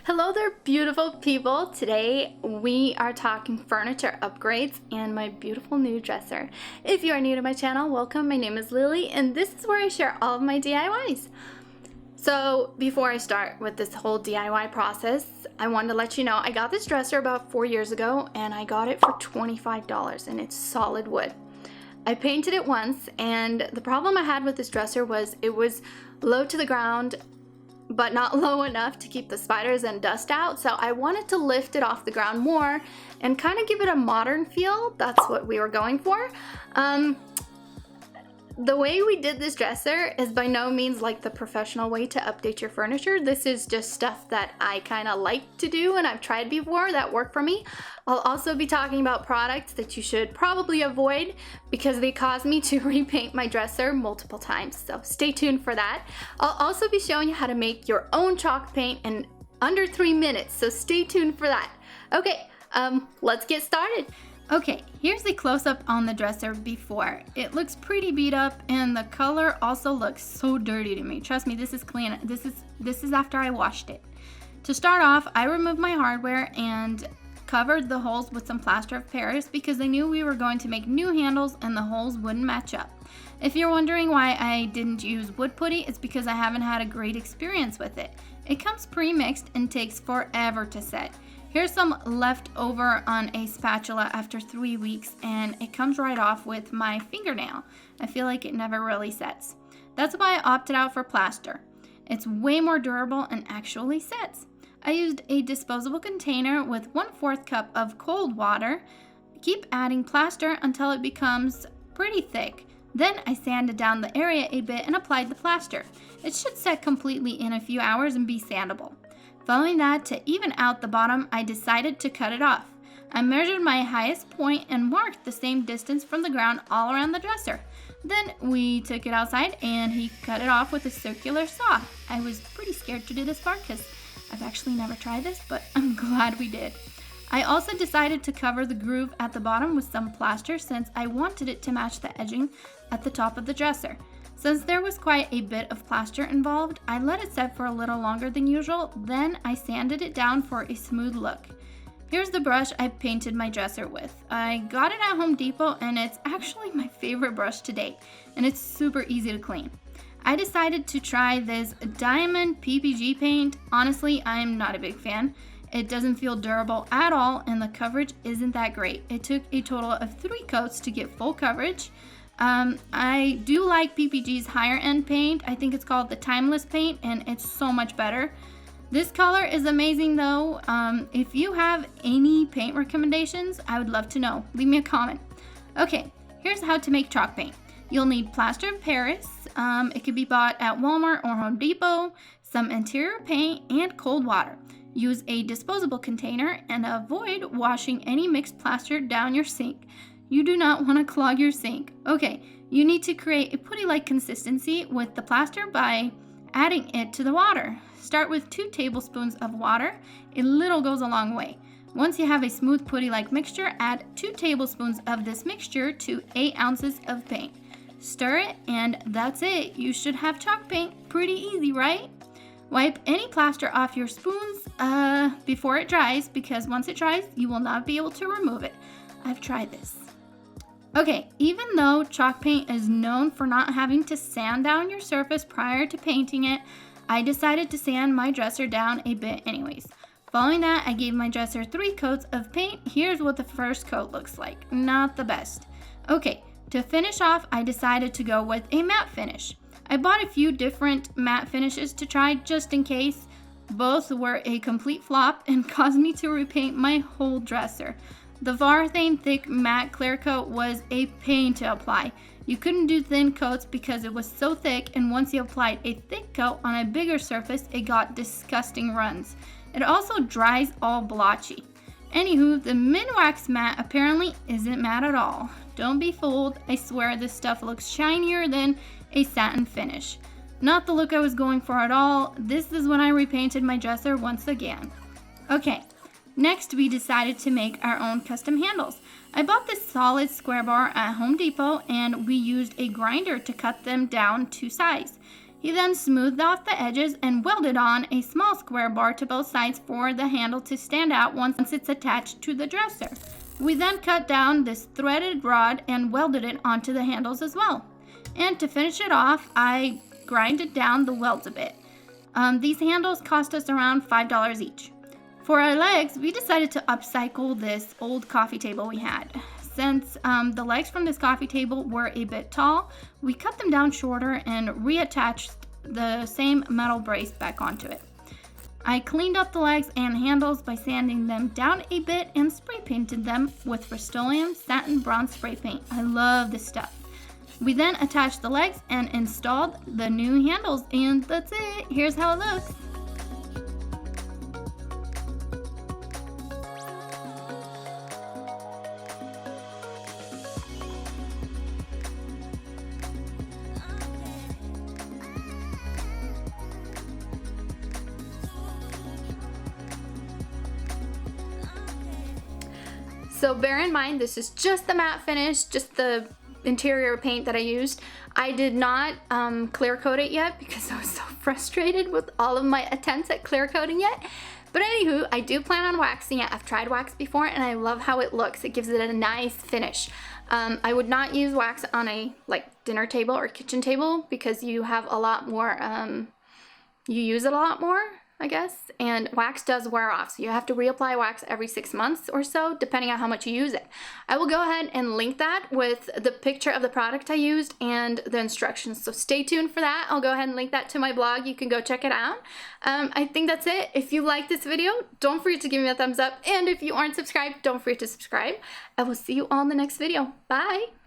Hello there, beautiful people. Today we are talking furniture upgrades and my beautiful new dresser. If you are new to my channel, welcome. My name is Lily and this is where I share all of my DIYs. So before I start with this whole DIY process, I wanted to let you know I got this dresser about 4 years ago and I got it for $25 and it's solid wood. I painted it once and the problem I had with this dresser was it was low to the ground but not low enough to keep the spiders and dust out, so I wanted to lift it off the ground more and kind of give it a modern feel. That's what we were going for. The way we did this dresser is by no means like the professional way to update your furniture. This is just stuff that I kind of like to do and I've tried before that work for me. I'll also be talking about products that you should probably avoid because they caused me to repaint my dresser multiple times, so stay tuned for that. I'll also be showing you how to make your own chalk paint in under 3 minutes, so stay tuned for that. Okay, let's get started. Okay, here's a close-up on the dresser before. It looks pretty beat up and the color also looks so dirty to me. Trust me, this is clean. This is after I washed it. To start off, I removed my hardware and covered the holes with some plaster of Paris because I knew we were going to make new handles and the holes wouldn't match up. If you're wondering why I didn't use wood putty, it's because I haven't had a great experience with it. It comes pre-mixed and takes forever to set. Here's some left over on a spatula after 3 weeks and it comes right off with my fingernail. I feel like it never really sets. That's why I opted out for plaster. It's way more durable and actually sets. I used a disposable container with 1/4 cup of cold water. Keep adding plaster until it becomes pretty thick. Then I sanded down the area a bit and applied the plaster. It should set completely in a few hours and be sandable. Following that, to even out the bottom, I decided to cut it off. I measured my highest point and marked the same distance from the ground all around the dresser. Then we took it outside and he cut it off with a circular saw. I was pretty scared to do this part because I've actually never tried this, but I'm glad we did. I also decided to cover the groove at the bottom with some plaster since I wanted it to match the edging at the top of the dresser. Since there was quite a bit of plaster involved, I let it set for a little longer than usual, then I sanded it down for a smooth look. Here's the brush I painted my dresser with. I got it at Home Depot and it's actually my favorite brush to date, and it's super easy to clean. I decided to try this diamond PPG paint. Honestly, I'm not a big fan. It doesn't feel durable at all and the coverage isn't that great. It took a total of 3 coats to get full coverage. I do like PPG's higher end paint. I think it's called the Timeless paint and it's so much better. This color is amazing though. If you have any paint recommendations, I would love to know. Leave me a comment. Okay, here's how to make chalk paint. You'll need plaster of Paris. It can be bought at Walmart or Home Depot, some interior paint, and cold water. Use a disposable container and avoid washing any mixed plaster down your sink. You do not want to clog your sink. Okay, you need to create a putty-like consistency with the plaster by adding it to the water. Start with 2 tablespoons of water. A little goes a long way. Once you have a smooth putty-like mixture, add 2 tablespoons of this mixture to 8 ounces of paint. Stir it and that's it. You should have chalk paint. Pretty easy, right? Wipe any plaster off your spoons before it dries because once it dries, you will not be able to remove it. I've tried this. Okay, even though chalk paint is known for not having to sand down your surface prior to painting it, I decided to sand my dresser down a bit anyways. Following that, I gave my dresser 3 coats of paint. Here's what the first coat looks like. Not the best. Okay, to finish off, I decided to go with a matte finish. I bought a few different matte finishes to try just in case. Both were a complete flop and caused me to repaint my whole dresser. The Varthane Thick Matte Clear Coat was a pain to apply. You couldn't do thin coats because it was so thick, and once you applied a thick coat on a bigger surface, it got disgusting runs. It also dries all blotchy. Anywho, the Minwax matte apparently isn't matte at all. Don't be fooled, I swear this stuff looks shinier than a satin finish. Not the look I was going for at all. This is when I repainted my dresser once again. Okay. Next, we decided to make our own custom handles. I bought this solid square bar at Home Depot and we used a grinder to cut them down to size. He then smoothed off the edges and welded on a small square bar to both sides for the handle to stand out once it's attached to the dresser. We then cut down this threaded rod and welded it onto the handles as well. And to finish it off, I grinded down the welds a bit. These handles cost us around $5 each. For our legs, we decided to upcycle this old coffee table we had. Since the legs from this coffee table were a bit tall, we cut them down shorter and reattached the same metal brace back onto it. I cleaned up the legs and handles by sanding them down a bit and spray painted them with Rust-Oleum Satin Bronze spray paint. I love this stuff. We then attached the legs and installed the new handles, and that's it. Here's how it looks. So bear in mind, this is just the matte finish, just the interior paint that I used. I did not clear coat it yet because I was so frustrated with all of my attempts at clear coating it. But anywho, I do plan on waxing it. I've tried wax before and I love how it looks. It gives it a nice finish. I would not use wax on a dinner table or kitchen table because you have a lot more, you use it a lot more, I guess, and wax does wear off, so you have to reapply wax every 6 months or so, depending on how much you use it. I will go ahead and link that with the picture of the product I used and the instructions, so stay tuned for that. I'll go ahead and link that to my blog. You can go check it out. I think that's it. If you like this video, don't forget to give me a thumbs up, and if you aren't subscribed, don't forget to subscribe. I will see you all in the next video. Bye!